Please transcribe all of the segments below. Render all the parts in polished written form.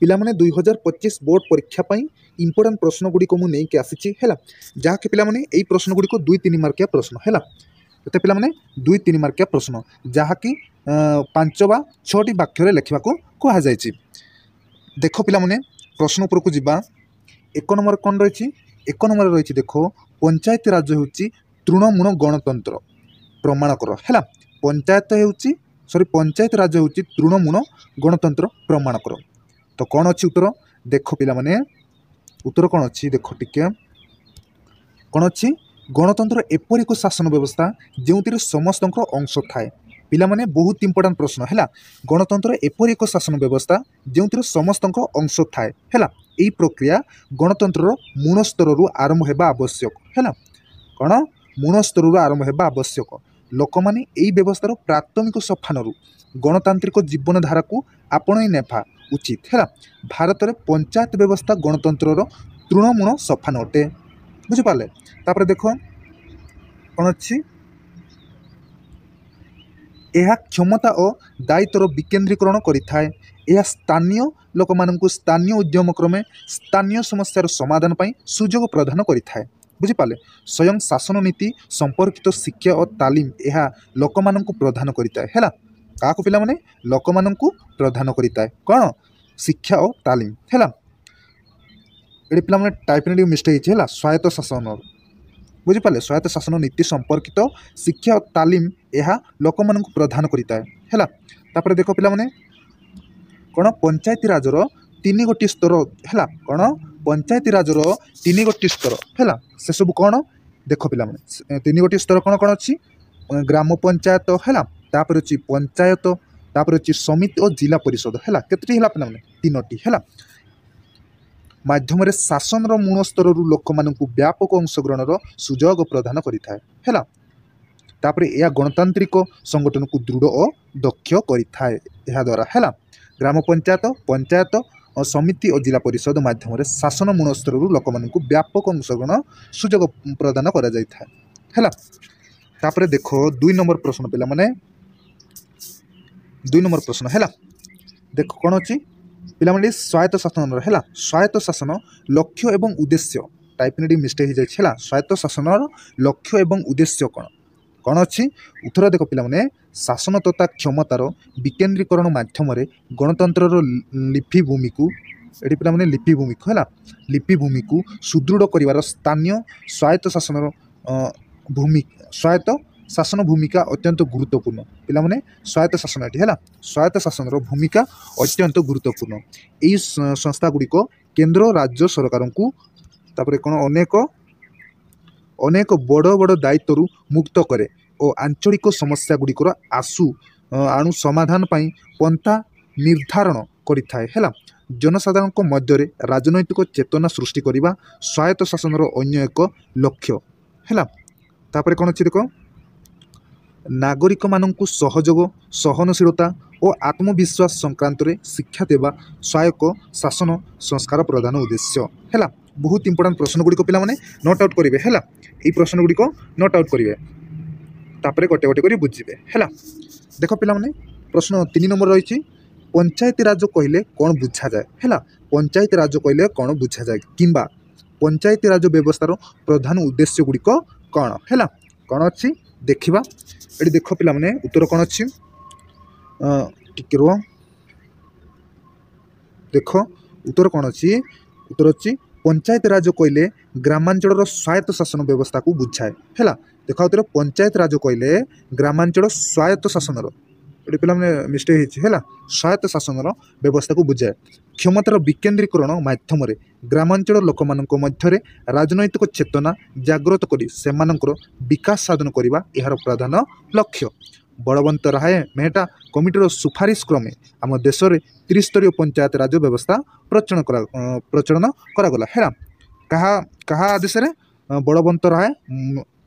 पिलामाने 2025 board परीक्षा पाई important प्रश्न गुड़ी को मु नहीं आसी है जहाँकि पिलामाने एई प्रश्न गुड़ी को 2-3 मार्किया प्रश्न है तो पिलामाने 2-3 मार्किया प्रश्न जहाँकि 5 वा 6टी वाक्य लिखा कहुई। देख पिलामाने प्रश्न उपर को जीवा। 1 नंबर कौन रही? 1 नंबर रही देखो पंचायत राज हूँ तृणमूल गणतंत्र प्रमाणकर है। पंचायत राज हूँ तृणमूल गणतंत्र प्रमाणकर। तो कौन अच्छी उत्तर देख पिलामाने उत्तर कौन अच्छी देख टिके कौन अच्छी गणतंत्र एपरि एक शासन व्यवस्था जो समस्त अंश थाए। पिलामाने बहुत इंपोर्टेंट प्रश्न है। गणतंत्र एपरि एक शासन व्यवस्था जो समस्त अंश थाए है। यही प्रक्रिया गणतंत्र मूल स्तर आरंभ होगा आवश्यक है। कौन मूल स्तर आरंभ होगा आवश्यक। लोक मैंने यही व्यवस्थार प्राथमिक सोपान गणतांत्रिक जीवन धारा को आपणई नेफा उचित है। भारत में पंचायत व्यवस्था गणतंत्र तृणमूल सोपान अटे। बुझिपारे? तापर देख कौन अच्छी यह क्षमता और दायित्वर विकेन्द्रीकरण करिथाए। यह स्थानीय लोक मानू स्थानीय उद्यम क्रमे स्थानीय समस्यार समाधान पाई सुजोग प्रदान करिथाए। बुझिपारे? स्वयं शासन नीति संपर्कित शिक्षा और तालीम यह लोक मानू प्रदान करिथाए है। क्या पिला माने लोक मानू प्रदान करिथाए कौन शिक्षा और तालीम है। ये पिला माने टाइपिंग मिस्टेक है स्वायत्त शासन। बुझिपारे? स्वायत्त शासन नीति संपर्कित शिक्षा और तालीम यह लोक मानू प्रदान करिथाए है। तापर देख पिला माने कौन पंचायती राजर 3 गोटी स्तर है। कौन पंचायती राजर 3 गोटी स्तर है से सब कौन देख पिला माने 3 गोटी स्तर कौन कौन अच्छी ग्राम पंचायत है। तापर अच्छी पंचायत तापर अच्छी समिति और जिला परिषद है। केतटी है पिला माने 3टी है। माध्यम शासन मूल स्तर लोक मानू व्यापक अंशग्रहण सुजोग प्रदान करिथाए है। तापर यह गणतांत्रिक संगठन को दृढ़ और दक्ष करिथाए यह द्वारा है। ग्राम पंचायत पंचायत और समिति और जिला परिषद माध्यम शासन मूल स्तर लोक मानू व्यापक अंशग्रहण सुजोग प्रदान करा जायथाए है। तापर देखो 2 नंबर प्रश्न पिला माने 2 नंबर प्रश्न है। देख कौन अच्छी पिला माने स्वायत्त शासन है। स्वायत्त शासन लक्ष्य एवं उद्देश्य टाइपिंग मिस्टेक हो जाए। स्वायत्त शासन लक्ष्य एवं उद्देश्य कौन कौन अच्छी उत्तर देख पिला माने शासन तथा क्षमतार विकेन्द्रीकरण माध्यम गणतंत्र लिपि भूमि को ये पिला माने लिपि भूमि को है लिपि भूमि को सुदृढ़ कर स्थानीय स्वायत्त शासन स्वायत्त शासन भूमिका अत्यंत गुरुत्वपूर्ण। पिला माने स्वायत्त शासन ये है। स्वायत्त शासन भूमिका अत्यंत गुरुत्वपूर्ण। यही संस्था गुड़िक केंद्र राज्य सरकार को तापर कौन अनेक बड़ बड़ दायित्व मुक्त करे और आंचलिक समस्या गुड़िकर आणु समाधान पाई पंथा निर्धारण करिथाए है। जनसाधारण मध्य राजनैतिक चेतना सृष्टि करने स्वायत्त शासन अन्य एक लक्ष्य है। तापर कौन अच्छी देख नागरिक मानू सहयोग सहनशीलता और आत्मविश्वास संक्रांत रे शिक्षा देवा सहायक शासन संस्कार प्रदान उद्देश्य है। बहुत इंपोर्टेंट प्रश्न गुड़िक पिला माने नोट आउट करेंगे है। यही प्रश्न गुड़िक नोट आउट करेंगे तापर गोटे गोटे कर बुझे है। देख पिला माने प्रश्न 3 नंबर रही पंचायती राज कहले कौन बुझा जाए है। पंचायती राज कहले कौन बुझा जाए किंबा पंचायती राज व्यवस्थार प्रधान उद्देश्य गुड़िक कौन है। कौन अच्छी देखा ये देख पिला माने उत्तर कौन अच्छी टिके रुह देख उत्तर कौन अच्छी उत्तर अच्छी पंचायत राज कहले ग्रामांचल स्वायत्त शासन व्यवस्था को बुझाए है। देख उत्तर पंचायत राज कहले ग्रामांचल स्वायत्त शासन ये पिला माने मिस्टेक है स्वायत्त शासन व्यवस्था को बुझाए। क्षमतार विकेन्द्रीकरण माध्यम ग्रामांचल लोक मानक मध्य राजनैतिक चेतना जागृत करी सेमानकर विकास साधन करने यार प्रधान लक्ष्य। बलवंत राय मेहटा कमिटर सुपारिश क्रमे आम देश में त्रिस्तरीय पंचायत राज व्यवस्था प्रचलन करागला है। कहा आदेश बलवंत राय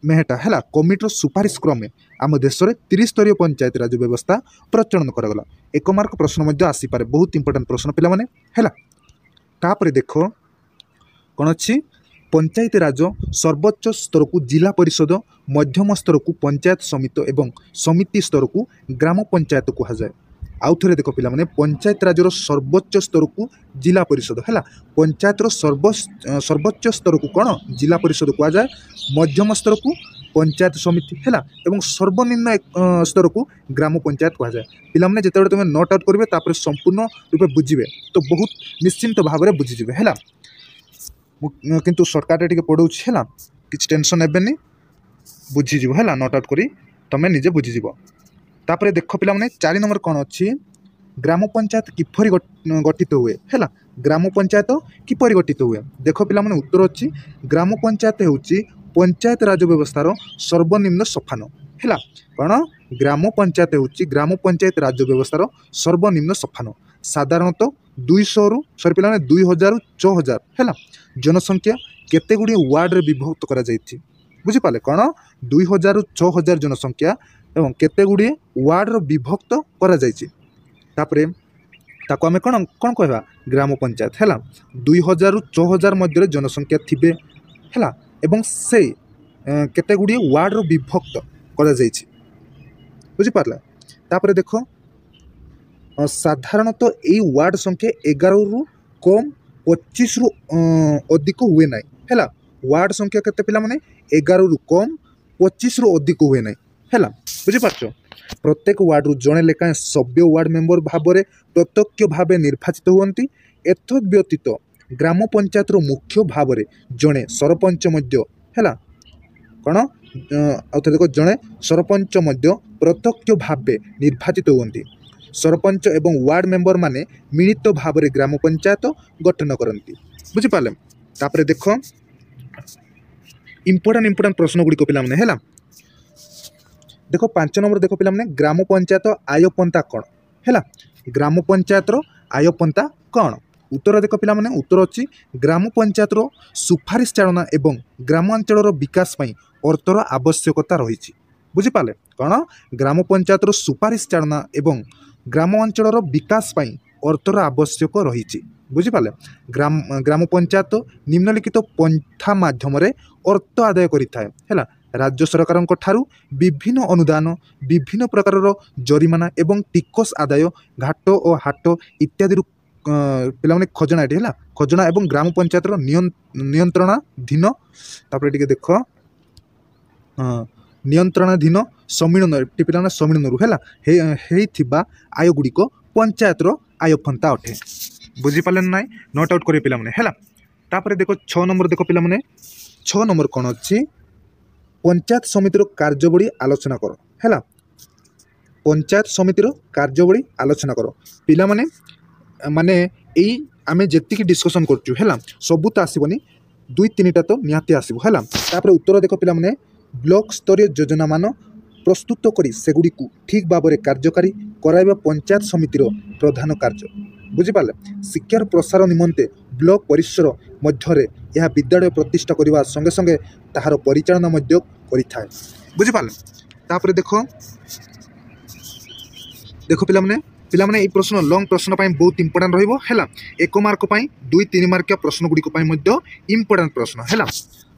मेहटा है कमिटर सुपारिश क्रमे आम देश में त्रिस्तरीय पंचायत राज व्यवस्था प्रचलन करागला। 1 मार्क प्रश्न आसीपे बहुत इंपोर्टेंट प्रश्न पिला माने है। तापर देख कौन अच्छी पंचायती राज सर्वोच्च स्तर को जिला परिषद मध्यम स्तर को पंचायत समिति एवं समिति स्तर को ग्राम पंचायत कहुए। आउ थे देख पिला माने पंचायत राजर सर्वोच्च स्तर को जिला परिषद है पंचायतर सर्वोच्च स्तर को कौन जिला परिषद कहुए मध्यम स्तर को पंचायत समिति है और सर्वनिम्न स्तर को ग्राम पंचायत कहुए पिला जिते तुम नोट आउट करेंगे संपूर्ण रूपे बुझे तो बहुत निश्चिंत भाव में बुझीजे है किंतु सर्टकट टे पढ़ाऊँ है कि टेंशन एबेनी बुझीज है नोट आउट कर तुम निजे बुझीज तापर देख पे 4 नंबर कौन अच्छी ग्राम पंचायत किपरि गठित हुए है ग्राम पंचायत किपरि गठित हुए देख पे उत्तर अच्छी ग्राम पंचायत होची पंचायत राज व्यवस्थार सर्वनिम्न सोपान है कौन ग्राम पंचायत होची ग्राम पंचायत राज व्यवस्थार सर्वनिम्न सोपान साधारणतः 200 रु सॉरी पे 2000 6000 है जनसंख्या केते गुडी वार्ड रे विभक्त करा जायछि बुझिपाले कौन 2000 रु 6000 जनसंख्या एवं केते गुडी वार्ड रो विभक्त करा जायछि तापरे ताको आमे कौन कौन कहवा ग्राम पंचायत है 2000 रु 6000 मध्य जनसंख्या थिबे है एवं से केते गुडी वार्ड रो विभक्त करा जायछि बुझिपारला तापरे देखो साधारणतः यही वार्ड संख्या 11 रु कम 25 रु अधिक हुए ना है वार्ड संख्या केते पिला माने 11 रु कम 25 रु अधिक हुए ना है बुझिपारछ प्रत्येक वार्ड रु जणे लेखा सभ्य वार्ड मेंबर भाव में प्रत्यक्ष भाव निर्वाचित हुअन्ति एतद् व्यतीत ग्राम पंचायत रो मुख्य भाव में जणे सरपंच मध्य है कौन आउथे देखो जणे सरपंच मध्य प्रत्यक्ष भाव निर्वाचित हुअन्ति सरपंच एवं वार्ड मेंबर माने मिलित भाव में ग्राम पंचायत गठन करती बुझिपारे तापर देख इंपोर्टाट प्रश्न गुड़िक पे है देख 5 नंबर देख पे ग्राम पंचायत आयपंथा कौन है ग्राम पंचायत आयपंथा कौन उत्तर देख पे उत्तर अच्छी ग्राम पंचायत सुपारिश चालना एवं ग्रामांचल विकास अर्थर आवश्यकता रही बुझिपारे कौन ग्राम पंचायत सुपारिश चालना एवं ग्रामांचल विकास अर्थर आवश्यक रही बुझिपारे ग्राम पंचायत निम्नलिखित पंथा माध्यम अर्थ आदाय करिथाय है राज्य सरकार ठारू विभिन्न अनुदान विभिन्न प्रकार जरिमाना एवं टिकस आदाय घाट और हाट इत्यादि पे खजना ये है खजना एवं ग्राम पंचायत नियंत्रणाधीन तापर देख नियंत्रणाधीन समिलन पे समिलन है आय गुड़िक पंचायत आयपंथा अटे बुझीपारे ना नोट आउट करें पे है तापर देख 6 नंबर देख पे 6 नंबर कौन अच्छी पंचायत समितिर कार्यवली आलोचना कर है पंचायत समितिर कार्यवली आलोचना कर पिला माने यही आमे जेतिकी डिस्कसन करचु है सबू तो आसबनी 2-3टा तो निहाती आसब है तापर उत्तर देख पिला माने ब्लॉक स्तरीय योजना मान प्रस्तुत करी सेगुड़ी को ठीक भाव में कार्यकारी कराइबा पंचायत समितिर प्रधान कार्य बुझिपारे शिक्षार प्रसार निमंते ब्लॉक परिसर मध्य यह विद्यालय प्रतिष्ठा करने संगे संगे ताहार परिचालना मध्य करिथाय बुझिपारे तापर देख देख पिलाने ये प्रश्न लंग प्रश्न बहुत इंपोर्टाट रहिबो है 1 मार्क 2-3 मार्क प्रश्न गुड़िक इंपोर्टाट प्रश्न है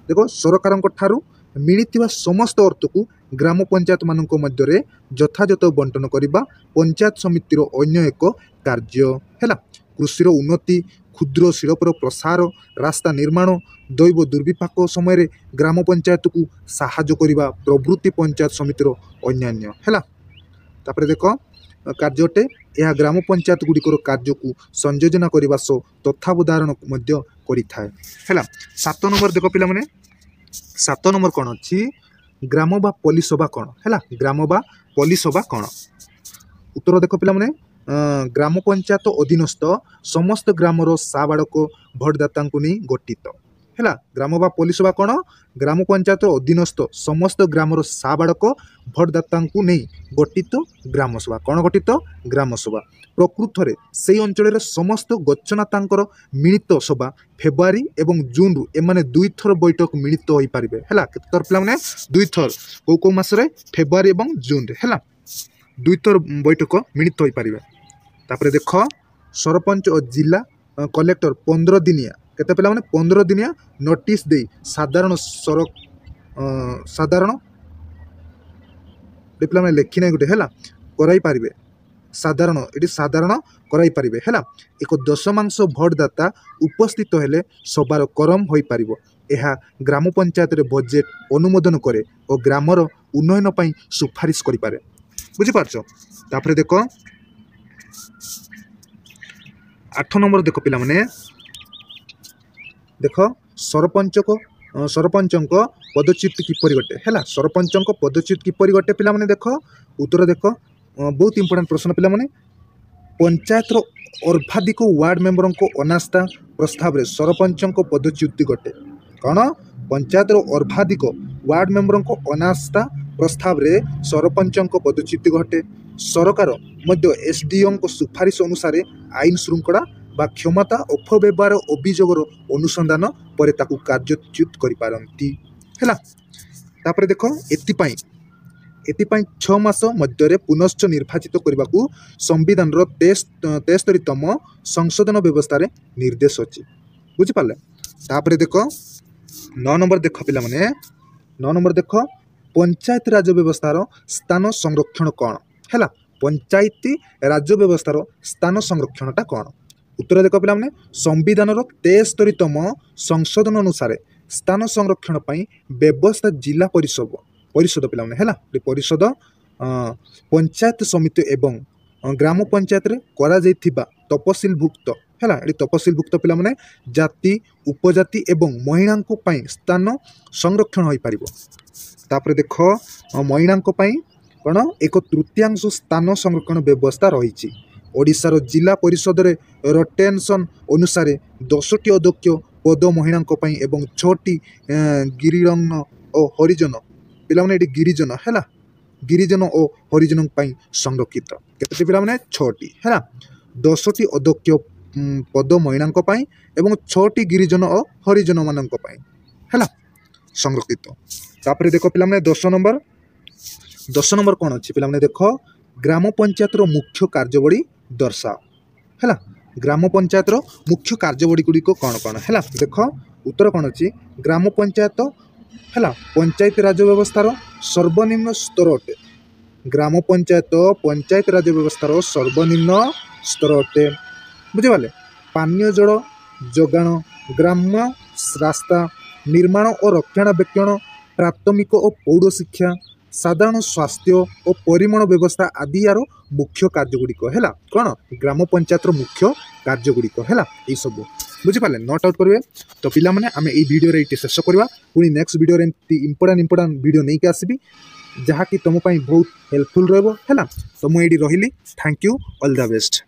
देखो सरकार ठारू मिलिथिबा समस्त अर्थ को ग्राम पंचायत मानक मध्य यथायथ बंटन करने पंचायत समितिर अन्य एक कार्य है कृषिर उन्नति क्षुद्र शिल्पर प्रसार रास्ता निर्माण दैव दुर्विपाक समय ग्राम पंचायत को साहाय्य करने प्रभृति पंचायत समितिर अन्यान्य है तापर देख कार्यटे यह ग्राम पंचायत गुड़िकर कार्य को संयोजना करने सह तत्वावधारण है 7 नंबर देख पे 7 नंबर कौन अच्छी ग्राम बा पल्लीसभा कौन है ग्राम बा पल्लीसभा कौन उत्तर देख पे ग्राम पंचायत अधीनस्थ समस्त ग्रामर साबाड़क भोटदाता नहीं गठित है ग्राम बा पल्लीसभा कौन ग्राम पंचायत अधीनस्थ समस्त ग्रामर साबाड़क भोटदाता नहीं गठित ग्रामसभा कौन गठित ग्रामसभा प्रकृत में से अंचल समस्त गच्छनातांकर मिलित सभा फेब्रुआरी एवं जून रु एमाने 2 थर बैठक मिलित हो पारे है केतर पे 2 थर कौ मसरे फेब्रुआरी एवं जून है 2 थर बैठक मिलित हो पारे तापर देख सरपंच और जिला कलेक्टर 15 दिनिया केते पे 15 दिनिया नोटिस दे साधारण साधारण पे लेखी ना गोटे है कराई पारे साधारण ये साधारण कराई पारिबे हैला। एक दशमांश भोटदाता उपस्थित हेले सभार करम होई पारिबो। यह ग्राम पंचायत रे बजेट अनुमोदन करे और ग्रामर उन्नयन पई सुपारिश करि पारे। बुझि पारछो। तापर देखो 8 नंबर देखो पिला माने देखो सरपंच पदच्युत किपरि गटे हैला। सरपंच पदच्युत किपरि गटे पिला माने देखो उत्तर देखो बहुत इंपोर्टेंट प्रश्न पिला माने पंचायत रो अर्धाधिक वार्ड मेंबर को अनास्था प्रस्ताव रे सरपंच पदच्युति गटे। कौन पंचायत रो अर्धाधिक वार्ड मेंबर को अनास्था प्रस्ताव रे सरपंच पदच्युति घटे। सरकार मध्य एसडीओ को सुपारिश अनुसार आईन श्रृंखला बा क्षमता अपव्यवहार अभियोगर अनुसंधान पर ताकू कार्यच्युत करि पारंती हैला। तापर देखो एतिपाई 6 मास मध्य पुनश्च निर्वाचित करने को संविधान 73तम संशोधन व्यवस्था रे निर्देश अच्छी। बुझिपारे। तापर देखो 9 नंबर देख पिला माने 9 नंबर देख पंचायत राज व्यवस्थार स्थान संरक्षण कौन हैला। पंचायती राज व्यवस्थार स्थान संरक्षणटा कौन उत्तर देख पिला माने संविधान 73तम संशोधन अनुसार स्थान संरक्षण पई व्यवस्था जिला परिषद पिला माने हैला। परिषद पंचायत समिति एवं ग्राम पंचायत रे करा जाइथिबा तपसीलभुक्त हैला। ये तपसीलभुक्त पिला माने जाति उपजाति एवं महिला को पई स्थान संरक्षण होई पारिबो। तापर देखो महिला को पई कोन 1/3 स्थान संरक्षण व्यवस्था रही। ओडिशार जिला परिषद रे रोटेशन अनुसार 10टी अध्यक्ष पद महिला को पई एवं 6टी गिरिजन और हरिजन पिला माने ये गिरिजन हैला। गिरिजन और हरिजन पई संरक्षित केते पिला माने 6टी हैला। 10टी अध्यक्ष पद महिला को पई एवं 6टी गिरिजन और हरिजन मानन को पई हैला संरक्षित। तापर देखो पिला माने 10 नंबर कौन अच्छी पिला माने देखो ग्राम पंचायत रो मुख्य कार्यवली दर्शाओ हैला। ग्राम पंचायत रो मुख्य कार्यवली गुड़िक कौन कौन हैला। देखो उत्तर कौन अच्छी ग्राम पंचायत हैला पंचायत राज व्यवस्थार सर्वनिम्न स्तर अटे। ग्राम पंचायत राज व्यवस्थार सर्वनिम्न स्तर अटे। बुझिपारे। पानीय जल जोगाण ग्राम्य रास्ता निर्माण और रक्षणाबेक्षण प्राथमिक और पौड़ शिक्षा साधारण स्वास्थ्य और परिमल व्यवस्था आदि यार मुख्य कार्यगुड़िक है कौन ग्राम पंचायत मुख्य कार्यगुड़िक है यही सब बुझिपारे। नोट आउट करेंगे। तो पिला माने आमे ए वीडियो रे इटे शेष करवा पुनी नेक्स्ट वीडियो रे इंपोर्टेंट वीडियो नहीं के आसीबी जहाँ कि तुम बहुत हेल्पफुल रहबो हैला। तो मु एडी रहिली। Thank you all the best.